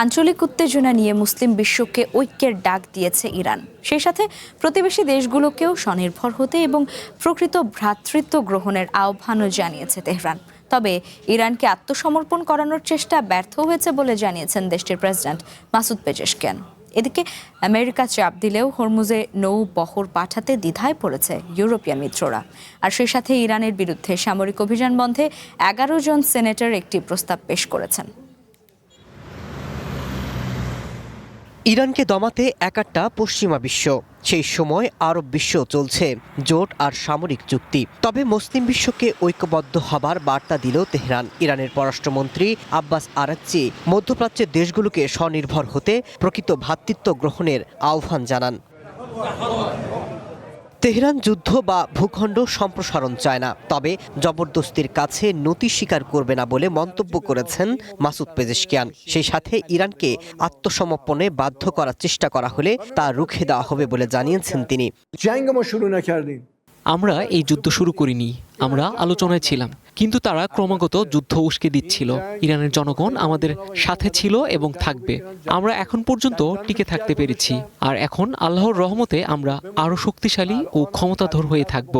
আঞ্চলিক উত্তেজনা নিয়ে মুসলিম বিশ্বকে ঐক্যের ডাক দিয়েছে ইরান। সেই সাথে প্রতিবেশী দেশগুলোকেও স্বনির্ভর হতে এবং প্রকৃত ভ্রাতৃত্ব গ্রহণের আহ্বানও জানিয়েছে তেহরান। তবে ইরানকে আত্মসমর্পণ করানোর চেষ্টা ব্যর্থ হয়েছে বলে জানিয়েছেন দেশটির প্রেসিডেন্ট মাসুদ পেজেশকিয়ান। এদিকে আমেরিকা চাপ দিলেও হরমুজে নৌ বহর পাঠাতে দ্বিধায় পড়েছে ইউরোপিয়ান মিত্ররা। আর সেই সাথে ইরানের বিরুদ্ধে সামরিক অভিযান বন্ধে 11 জন সেনেটর একটি প্রস্তাব পেশ করেছেন। ইরানকে দমাতে একাট্টা পশ্চিমা বিশ্ব, সেই সময় আরব বিশ্ব চলছে জোট আর সামরিক চুক্তি। তবে মুসলিম বিশ্বকে ঐক্যবদ্ধ হবার বার্তা দিল তেহরান। ইরানের পররাষ্ট্রমন্ত্রী আব্বাস আরাকচি মধ্যপ্রাচ্যের দেশগুলোকে স্বনির্ভর হতে প্রকৃত ভ্রাতৃত্ব গ্রহণের আহ্বান জানান। তেহরান যুদ্ধ বা ভূখণ্ড সম্প্রসারণ চায় না, তবে জবরদস্তির কাছে নতি স্বীকার করবে না বলে মন্তব্য করেছেন মাসুদ পেজেশকিয়ান। সেই সাথে ইরানকে আত্মসমর্পণে বাধ্য করার চেষ্টা করা হলে তা রুখে দেওয়া হবে বলে জানিয়েছেন তিনি। আমরা এই যুদ্ধ শুরু করিনি, আমরা আলোচনায় ছিলাম, কিন্তু তারা ক্রমাগত যুদ্ধ উস্কে দিচ্ছিল। ইরানের জনগণ আমাদের সাথে ছিল এবং থাকবে। আমরা এখন পর্যন্ত টিকে থাকতে পেরেছি, আর এখন আল্লাহর রহমতে আমরা আরো শক্তিশালী ও ক্ষমতাধর হয়ে থাকব।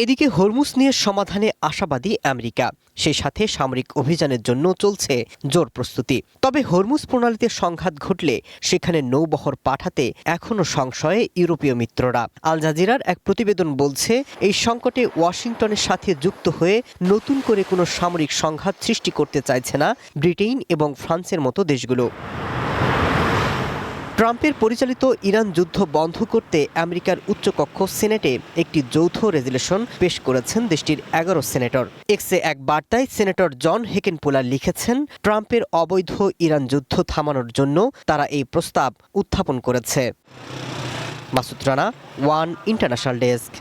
এদিকে হরমুজ নিয়ে সমাধানে আশাবাদী আমেরিকা। সেই সাথে সামরিক অভিযানের জন্য চলছে জোর প্রস্তুতি। তবে হরমুজ প্রণালীতে সংঘাত ঘটলে সেখানে নৌবহর পাঠাতে এখনও সংশয়ে ইউরোপীয় মিত্ররা। আল জাজিরার এক প্রতিবেদন বলছে, এই সংকটে ওয়াশিংটনের সাথে যুক্ত হয়ে নতুন করে কোনো সামরিক সংঘাত সৃষ্টি করতে চাইছে না ব্রিটেন এবং ফ্রান্সের মতো দেশগুলো। ট্রাম্পের পরিচালিত ইরান যুদ্ধ বন্ধ করতে আমেরিকার উচ্চকক্ষ সিনেটে একটি যৌথ রেজুলেশন পেশ করেছেন দেশটির 11 সেনেটর। এক্সে এক বার্তায় সেনেটর জন হেকেনপোলার লিখেছেন, ট্রাম্পের অবৈধ ইরান যুদ্ধ থামানোর জন্য তারা এই প্রস্তাব উত্থাপন করেছে। Masud Rana, one international desk.